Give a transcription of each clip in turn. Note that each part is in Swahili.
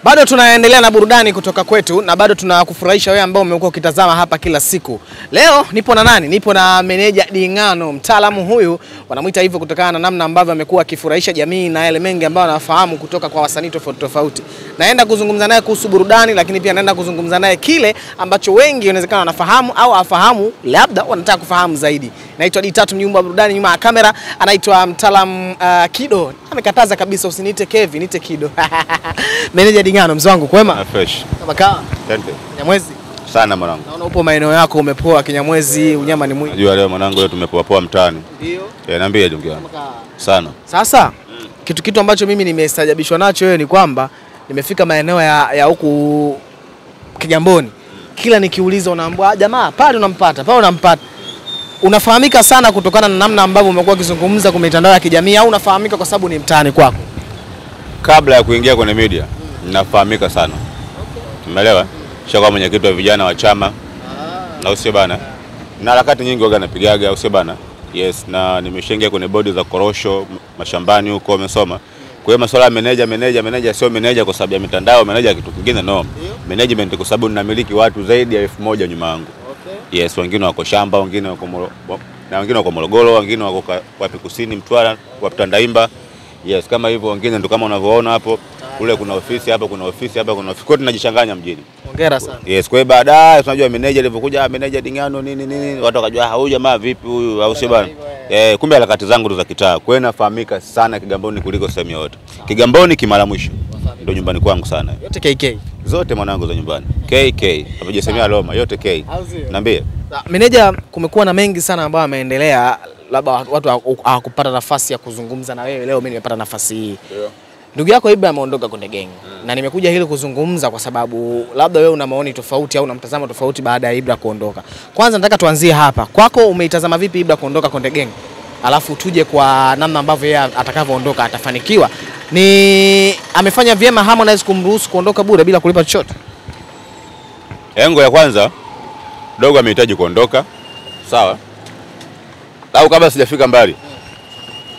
Bado tunaendelea na burudani kutoka kwetu na bado tunakufurahisha wewe ambao umekuwa ukitazama hapa kila siku. Leo nipo na nani? Nipo na meneja Dingano. Mtaalamu huyu wanamuita hivyo kutokana na namna ambavyo amekuwa akifurahisha jamii na yale mengi ambayo anafahamu kutoka kwa wasanii tofauti tofauti. Naenda kuzungumza naye kuhusu burudani, lakini pia naenda kuzungumza naye kile ambacho wengi inawezekana wanafahamu au hawafahamu, labda wanataka kufahamu zaidi. Naitwa D3 Mnyumba burudani, nyuma ya kamera anaitwa mtaalamu Kido. Amekataza kabisa usiniite Kevin, niite Kido. Meneja Dingano, mzee wangu kwema? Fresh. Kama kawa? Asante. Kinyamwezi? Sana mwanangu. Naona upo maeneo yako umepoa Kinyamwezi, unyama ni mwingi. Najua leo mwanangu leo tumepoa poa mtaani. Ndio. Niambie ndugu yangu. Sana. Sasa kitu ambacho mimi nimestajabishwa nacho wewe ni kwamba nimefika maeneo ya huku Kigamboni. Kila nikiuliza unaambiwa jamaa pale unampata, pale unampata. Unafahamika sana kutokana na namna ambavyo umekuwa ukizungumza kwa mitandao ya kijamii au unafahamika kwa sababu ni mtaani kwako? Kabla ya kuingia kwenye media, ninafahamika sana. Umeelewa? Shaka mwenyekiti wa vijana wa chama. Na usio bana. Na harakati nyingi waga napigaga usio bana. Yes, na nimeshaingia kwenye bodi za korosho mashambani huko umesoma. Kwa hiyo masuala ya meneja sio meneja kwa sababu ya mitandao, meneja kitu kingine no. Management kwa sababu ninamiliki watu zaidi ya 1000 nyuma yangu. Yes, wengine wako shamba, wengine wako na wengine wako Morogoro, wengine wako wapi kusini Mtwara, wapi Tandaimba. Yes, kama hivyo wengine ndio kama unavyoona hapo. Kule kuna ofisi hapa, kuna ofisi hapa, kuna ofisi. Kwa tunajichanganya mjini. Hongera sana. Yes, kwa hiyo baadaye tunajua meneja alivyokuja, meneja Dingano nini watu wakajua huyu jamaa vipi huyu au sio bana. Kumbe harakati zangu ndo za kitaa. Kwa hiyo nafahamika sana Kigamboni kuliko sehemu yote. Kigamboni kimara mwisho. Ndio nyumbani kwangu sana. Yote KK. Zote mwanangu za nyumbani. KK. Hapajasemea Roma, yote K. Niambie. Meneja, kumekuwa na mengi sana ambayo yameendelea, labda watu hawakupata nafasi ya kuzungumza na wewe. Leo mimi nimepata nafasi hii. Ndio. Ndugu yako Ibra ameondoka Konde Gang. Na nimekuja hili kuzungumza kwa sababu labda wewe una maoni tofauti au una mtazamo tofauti baada ya Ibra kuondoka. Kwanza nataka tuanzie hapa. Kwako umeitazama vipi Ibra kuondoka Konde Gang? Alafu tuje kwa namna ambavyo yeye atakavyoondoka atafanikiwa. Ni amefanya vyema Harmonize kumruhusu kuondoka bure bila kulipa chochote? Engo ya kwanza, dogo amehitaji kuondoka. Sawa? Au kabla sijafika mbali.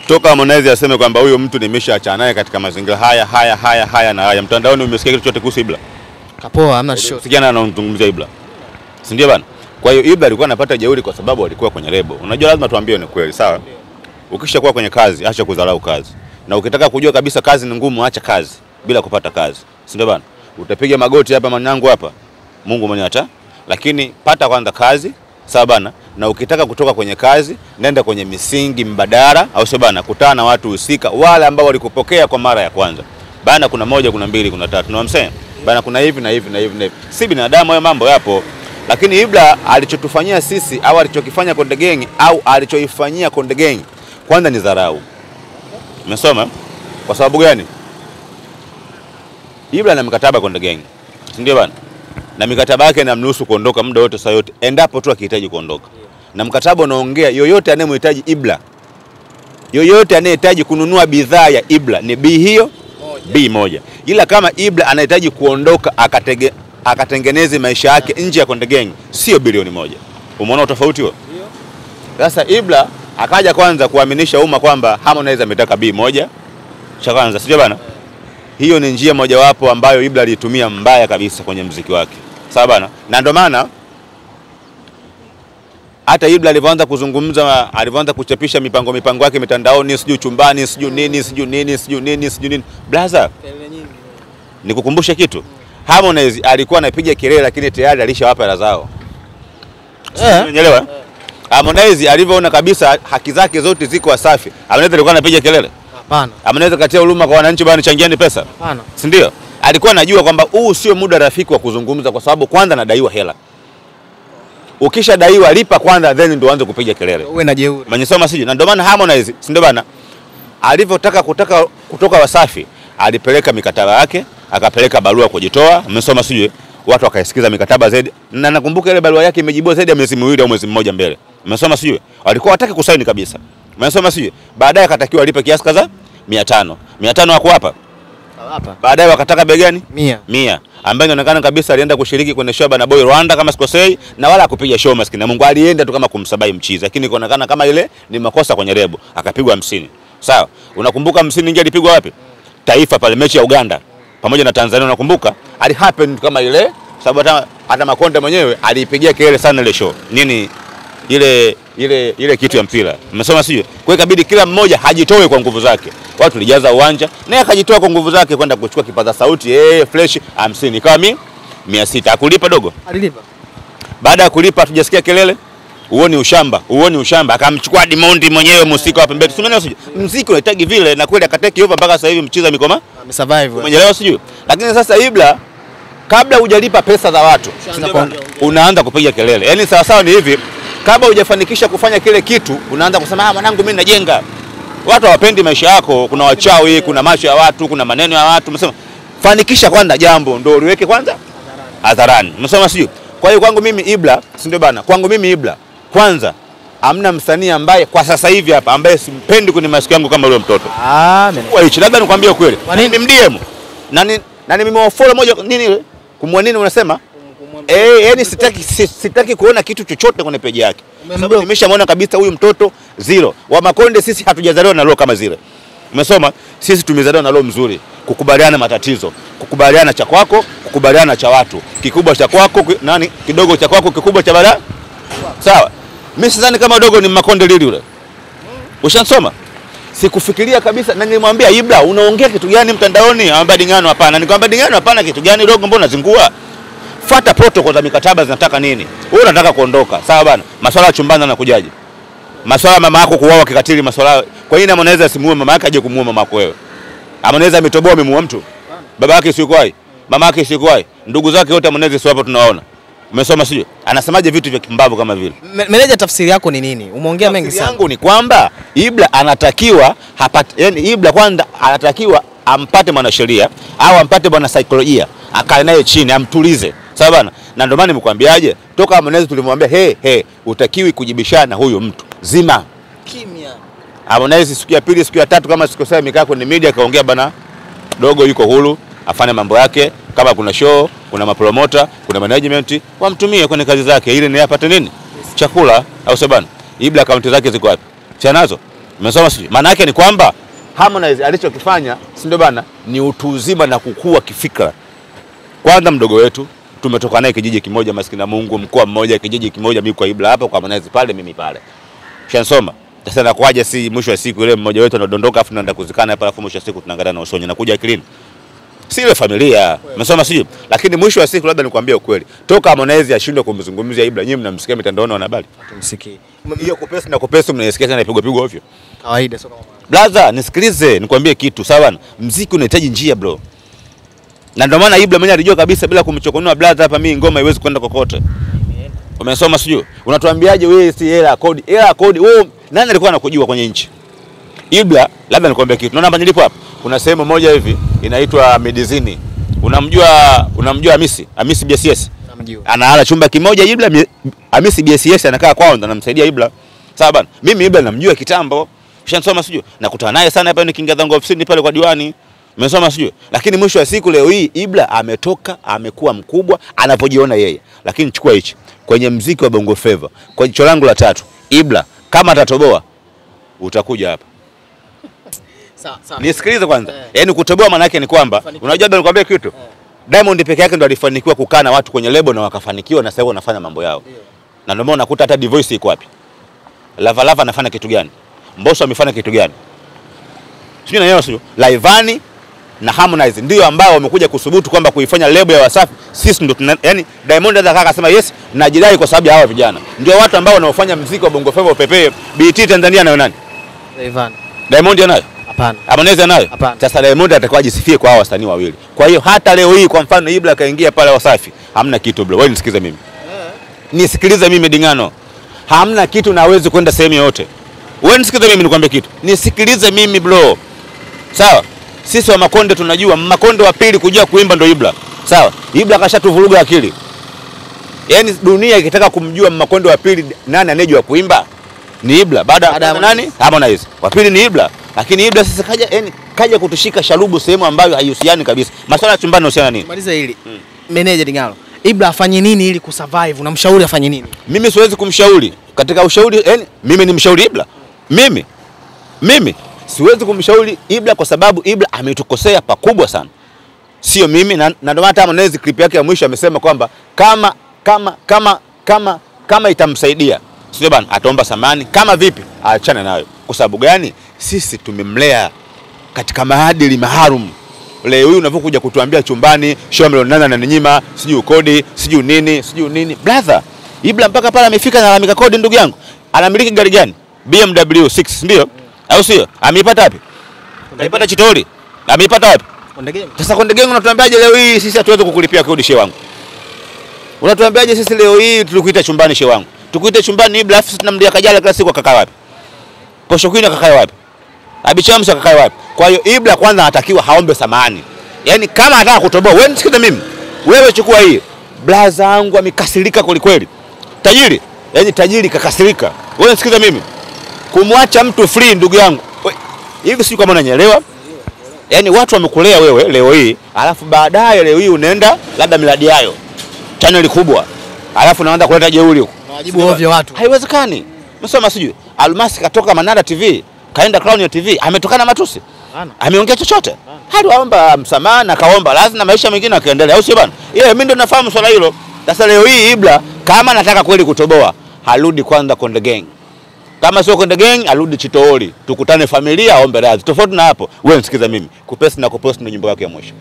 Toka Harmonize aseme kwamba huyo mtu nimeshaachana naye katika mazingira haya na haya. Mtandaoni umesikia kitu chochote kuhusu Ibra? Kapoa, hamna shot. Sikiana anazungumzia Ibra. Si ndio bana? Kwa hiyo Ibra alikuwa anapata jeuri kwa sababu alikuwa kwenye lebo. Unajua lazima tuambie ni kweli, sawa? Ukishakuwa kwenye kazi, acha kudharau kazi. Na ukitaka kujua kabisa kazi ni ngumu, acha kazi bila kupata kazi. Si ndio bana? Utapiga magoti hapa manyangu hapa. Mungu mwenye ata. Lakini pata kwanza kazi, sawa bana? Na ukitaka kutoka kwenye kazi, nenda kwenye misingi mbadala, au sio bana? Kutana na watu husika wale ambao walikupokea kwa mara ya kwanza. Bana kuna 1, kuna 2, kuna 3. Unamsema? Bana kuna hivi na hivi na hivi na hivi. Si binadamu hayo mambo yapo. Lakini Ibra alichotufanyia sisi au alichokifanya Konde Gang au alichoifanyia Konde Gang kwanza ni dharau. Umesoma? Kwa sababu gani? Ibra ana mkataba Konde Gang. Si ndio bana? Na mikataba yake inamruhusu kuondoka muda wote saa yote endapo tu akihitaji kuondoka. Na mkataba unaongea yoyote anayemhitaji Ibra, yoyote anayehitaji kununua bidhaa ya Ibra ni B hiyo B1. Ila kama Ibra anahitaji kuondoka akatengeneze maisha yake nje ya Konde Gang, sio bilioni 1. Umeona tofauti huo? Sasa Ibra akaja kwanza kuaminisha umma kwamba Harmonize ametaka B1. Cha kwanza, sio bana? Hiyo ni njia mojawapo ambayo Ibra alitumia mbaya kabisa kwenye muziki wake. Sawa bana? Na ndio maana hata Ibra alivyoanza kuzungumza, alivyoanza kuchapisha mipango yake mitandaoni, sijui chumbani, sijui nini. Brother, nikukumbushe kitu. Harmonize alikuwa anapiga kelele lakini tayari alishawapa hela zao. Unaelewa? Harmonize alivyoona kabisa haki zake zote ziko Wasafi, Harmonize alikuwa anapiga kelele? Hapana. Harmonize katia huruma kwa wananchi bwana, changieni pesa? Hapana. Si ndio? Alikuwa anajua kwamba huu sio muda rafiki wa kuzungumza kwa sababu kwanza nadaiwa hela. Ukishadaiwa lipa kwanza then ndio uanze kupiga kelele. Uwe na jeuri. Manyesoma sije. Na ndio maana Harmonize, si ndio bana? Alivyotaka kutoka Wasafi, alipeleka mikataba yake, akapeleka barua kujitoa, umesoma sije? Watu wakaisikiza mikataba zaidi. Na nakumbuka ile barua yake imejibiwa zaidi ya miezi 2 au mwezi mmoja mbele. Umesoma sije? Walikuwa wataki kusaini kabisa. Umesoma sije? Baadaye akatakiwa alipe kiasi kadhaa 500. 500 wako hapa. Hapa. Baadaye wakataka begani 100. Ambaye inaonekana kabisa alienda kushiriki kwenye show Burna Boy Rwanda kama sikosei, na wala kupiga show maskini na Mungu, alienda tu kama kumsabai mchizi, lakini ikaonekana kama ile ni makosa kwenye lebo, akapigwa 50. Sawa, unakumbuka 50 ingia alipigwa wapi? Taifa pale, mechi ya Uganda pamoja na Tanzania, unakumbuka? Ali happen kama ile, sababu hata Makonde mwenyewe alipigia kelele sana ile show. Nini ile kitu ya mpira. Mmesoma sio? Kwa hiyo ikabidi kila mmoja hajitoe kwa nguvu zake. Watu walijaza uwanja, naye akajitoa kwa nguvu zake kwenda kuchukua kipaza sauti fresh 50 kama 600. Akulipa dogo? Alilipa. Baada ya kulipa tujasikia kelele. Uone ushamba. Akamchukua Diamond mwenyewe musika wa pembeni. Umeelewa sio? Muziki unahitaji vile, na kweli akateki over mpaka sasa hivi mchiza mikoma amesurvive. Umeelewa sio? Lakini sasa Ibra, kabla hujalipa pesa za watu unaanza kupiga kelele. Yaani sawa sawa ni hivi, kabla hujafanikisha kufanya kile kitu unaanza kusema mwanangu mimi najenga. Watu hawapendi maisha yako, kuna wachawi, kuna macho ya watu, kuna maneno ya watu. Umesema fanikisha kwanza jambo ndio uliweke kwanza hadharani. Umesema sio? Kwa hiyo kwangu mimi Ibra, si ndio bana? Kwangu mimi Ibra, kwanza hamna msanii ambaye kwa sasa hivi hapa ambaye simpendi kwenye masikio yangu kama yule mtoto. Kwa hiyo labda nikwambie ukweli. Ni MDM. Na nimewafollow moja nini ile? Kumwa nini unasema? Yaani sitaki kuona kitu chochote kwenye page yake. Sababu nimeshamuona kabisa huyu mtoto zero. Wa Makonde sisi hatujazaliwa na roho kama zile. Umesoma? Sisi tumezaliwa na roho mzuri. Kukubaliana matatizo, kukubaliana cha kwako, kukubaliana cha watu. Kikubwa cha kwako, kidogo cha kwako, kikubwa cha bala. Sawa? Mimi sidhani kama dogo ni Makonde lili yule. Ushansoma? Sikufikiria kabisa, na nilimwambia Ibra, unaongea kitu gani mtandaoni? Anambia Dingano hapana. Nikamwambia Dingano hapana, kitu gani dogo, mbona unazingua? Fuata protocol za mikataba zinataka nini? Wewe unataka kuondoka. Sawa bana. Masuala ya chumbani yanakujaje? Masuala mama yako kuuawa kikatili, masuala. Kwa nini Harmonize asimuue mama yake aje kumuua mama yako wewe? Harmonize ametoboa amemuua mtu. Baba yake si yuko hai. Mama yake si yuko hai. Ndugu zake wote Harmonize sio hapo tunawaona. Umesoma sio? Anasemaje vitu vya kimbavu kama vile? Meneja, tafsiri yako ni nini? Umeongea mengi sana. Yangu ni kwamba Ibra anatakiwa yani Ibra kwanza anatakiwa ampate mwanasheria au ampate bwana saikolojia, akae naye chini amtulize. Sawa bana? Na ndio maana nimekuambiaje, toka Harmonize tulimwambia utakiwi kujibishana huyo mtu. Zima kimya. Harmonize siku ya pili, siku ya tatu kama sikosea mikaa kwenye media kaongea bana, dogo yuko huru, afanye mambo yake, kama kuna show, kuna mapromota, kuna management, wamtumie kwenye kazi zake ili ni apate nini? Chakula, au sio bana? Ibra akaunti zake ziko wapi? Si anazo? Umesoma sio? Maana yake ni kwamba Harmonize alichokifanya, si ndio bana, ni utu uzima na kukua kifikra. Kwanza mdogo wetu tumetoka naye kijiji kimoja, maskini na Mungu, mkoa mmoja, kijiji kimoja, mimi kwa Ibra hapa, kwa Harmonize pale, mimi pale. Shansoma. Sasa nakuaje, si mwisho wa siku ile mmoja wetu anadondoka afu tunaenda kuzikana hapa, alafu mwisho wa siku tunaangalia na usonyo nakuja akilini. Si ile familia. Umesoma sio? Lakini mwisho wa siku labda nikwambie ukweli. Toka Harmonize ashindwe kumzungumzia Ibra, nyinyi mnamsikia mitandaoni wana habari. Tumsikie. Hiyo kupesa na kupesa mnaisikia sana ipigwa ovyo. Kawaida sio kama. Brother, nisikilize, nikwambie kitu, sawa bana? Muziki unahitaji njia bro. Na ndio maana Ibra mwenyewe alijua kabisa bila kumchokonoa brother, hapa mimi ngoma haiwezi kwenda kokote. Umesoma sio? Unatuambiaje wewe si hela kodi? Hela kodi wewe nani alikuwa anakujua kwenye nchi? Ibra, labda nikwambie kitu. Unaona hapa nilipo hapa. Kuna sehemu moja hivi inaitwa Medizini. Unamjua Hamisi BSS? Namjua. Analala chumba kimoja Ibra, Hamisi BSS anakaa kwao ndo anamsaidia Ibra. Sawa bana? Mimi Ibra namjua kitambo. Ushansoma sio? Nakutana naye sana hapa nikiingia zangu ofisini pale kwa diwani. Umesoma sio? Lakini mwisho wa siku leo hii Ibra ametoka, amekuwa mkubwa anapojiona yeye. Lakini chukua hichi. Kwenye muziki wa Bongo Flava, kwa jicho langu la tatu, Ibra kama atatoboa utakuja hapa. Sawa. Nisikilize kwanza. Yaani kutoboa maana yake ni kwamba unajua bado nikwambia kitu. Diamond peke yake ndo alifanikiwa kukaa na watu kwenye lebo na wakafanikiwa, na sasa hivi wanafanya mambo yao. Na ndio maana unakuta hata Divoice iko wapi? Lava anafanya kitu gani? Mbosso amefanya kitu gani? Sio naelewa sio? Laivani na Harmonize ndio ambao wamekuja kusubutu kwamba kuifanya lebo ya Wasafi. Sisi ndo yani Diamond anataka akasema yes, najidai kwa sababu ya hawa vijana. Ndio watu ambao wanaofanya muziki wa Bongo Flava upepee. BT Tanzania nayo nani? Rayvanny. Diamond anayo? Hapana. Harmonize anayo? Sasa Diamond atakuwa ajisifie kwa hao wasanii wawili. Kwa hiyo hata leo hii kwa mfano Ibra kaingia pale Wasafi, hamna kitu bro. Wewe nisikilize mimi. Nisikilize mimi Dingano. Hamna kitu na hawezi kwenda sehemu yote. Wewe nisikilize mimi nikwambie kitu. Nisikilize mimi bro. Sawa? Sisi wa Makonde tunajua Makonde wa pili kujua kuimba ndo Ibra. Sawa? Ibra kashatuvuruga akili. Yaani dunia ikitaka kumjua Makonde wa pili nani anejua kuimba ni Ibra. Baada ya nani? Harmonize. Wa pili ni Ibra. Lakini Ibra sasa kaja yani kaja kutushika sharubu sehemu ambayo haihusiani kabisa. Masuala ya chumbani yanahusiana nini? Maliza hili. Meneja Dingalo, Ibra afanye nini ili kusurvive? Unamshauri afanye nini? Mimi siwezi kumshauri. Katika ushauri, yani mimi ni mshauri Ibra. Mimi siwezi kumshauri Ibra kwa sababu Ibra ametukosea pakubwa sana. Sio mimi, na ndio maana hata Harmonize clip yake ya mwisho amesema kwamba kama itamsaidia, sio bana, ataomba samani. Kama vipi, aachane nayo. Kwa sababu gani? Sisi tumemlea katika maadili maharum. Leo huyu unapokuja kutuambia chumbani show milioni 8 na nyima, sijui kodi, sijui nini. Brother, Ibra mpaka pale amefika na alamika kodi, ndugu yangu. Anamiliki gari gani? BMW 6, ndio? Au sio? Ameipata wapi? Ameipata Chitoli. Ameipata wapi? Konde Gang. Sasa Konde Gang unatuambiaje leo hii sisi hatuwezi kukulipia kodi shehe wangu? Unatuambiaje sisi leo hii tulikuita chumbani shehe wangu? Tukuite chumbani Ibra afu tunamdia Kajala kila siku akakaa wapi? Posho Queen akakaa wapi? Abichamsa akakaa wapi? Kwa hiyo Ibra kwanza anatakiwa haombe samahani. Yaani kama anataka kutoboa, wewe nisikize mimi. Wewe chukua hii. Blaza yangu amekasirika kweli kweli. Tajiri, yaani tajiri kakasirika. Wewe nisikize mimi. Kumwacha mtu free ndugu yangu. Hivi sio kama unanielewa? Yaani watu wamekulea wewe leo hii, alafu baadaye leo hii unaenda labda miradi yayo. Channel kubwa. Alafu unaanza kuleta jeuri huko. Unawajibu ovyo watu. Haiwezekani. Msoma sijui. Almasi katoka Manara TV, kaenda Crown ya TV, ametokana matusi. Ameongea chochote? Hadi waomba msamaha na kaomba lazima maisha mengine akaendelea, au sio bana? Mimi ndio nafahamu swala hilo. Sasa leo hii Ibra kama anataka kweli kutoboa, harudi kwanza Konde Gang. Kama sio Konde Gang, arudi Chitoli. Tukutane familia, aombe radhi. Tofauti na hapo, wewe nisikiza mimi. Kupesi na kupost ndio nyimbo yake ya mwisho.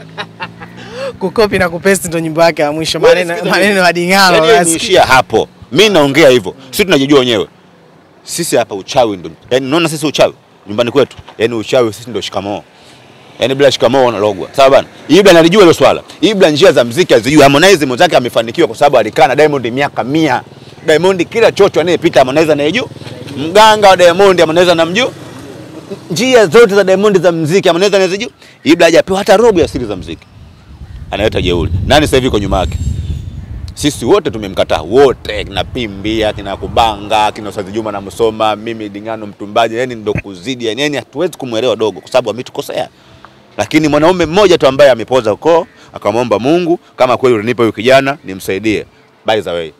Kukopi na kupaste ndio nyimbo yake ya mwisho. Maneno ya Dingalo. Yaani niishia hapo. Mimi naongea hivyo. Sisi tunajijua wenyewe. Sisi hapa uchawi ndio. Yaani unaona sisi uchawi nyumbani kwetu. Yaani uchawi sisi ndio shikamoo. Yaani bila shikamoo unalogwa. Sawa bana? Ibra analijua hilo swala. Ibra njia za muziki azijui. Harmonize mwenzake amefanikiwa kwa sababu alikaa na Diamond miaka 100. Diamond kila chocho anayepita Harmonize anayejua. Mganga wa Diamond Harmonize anamjua. Njia zote za Diamond za muziki Harmonize anazijua. Ibra hajapewa hata robo ya siri za muziki. Analeta jeuri. Nani sasa hivi kwa nyuma yake? Sisi wote tumemkataa wote, kina Pimbia, kina Kubanga, kina Ustadh Juma na Musoma, mimi Dingano Mtumbaji, yani ndo kuzidi, yani hatuwezi kumuelewa dogo kwa sababu ametukosea. Lakini mwanaume mmoja tu ambaye amepoza ukoo, akamwomba Mungu, kama kweli unanipa huyu kijana nimsaidie. By the way,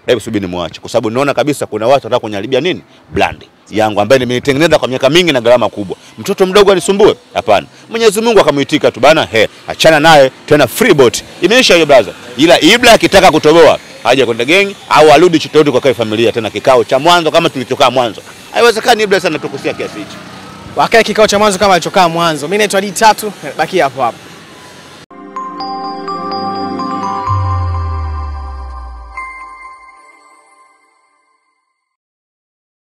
hebu subiri muache kwa sababu naona kabisa kuna watu wanataka kunyaribia nini? Brand yangu ambaye nimeitengeneza kwa miaka mingi na gharama kubwa. Mtoto mdogo anisumbue? Hapana. Mwenyezi Mungu akamuitika tu bana, achana naye tena freebot. Imeisha hiyo brother. Ila Ibra akitaka kutoboa, haja Konde Gang au arudi Chitoli kwa familia tena kikao cha mwanzo kama tulichokaa mwanzo. Haiwezekani Ibra sana tukusia kiasi hicho. Wakae kikao cha mwanzo kama alichokaa mwanzo. Mimi naitwa D3, baki hapo hapo.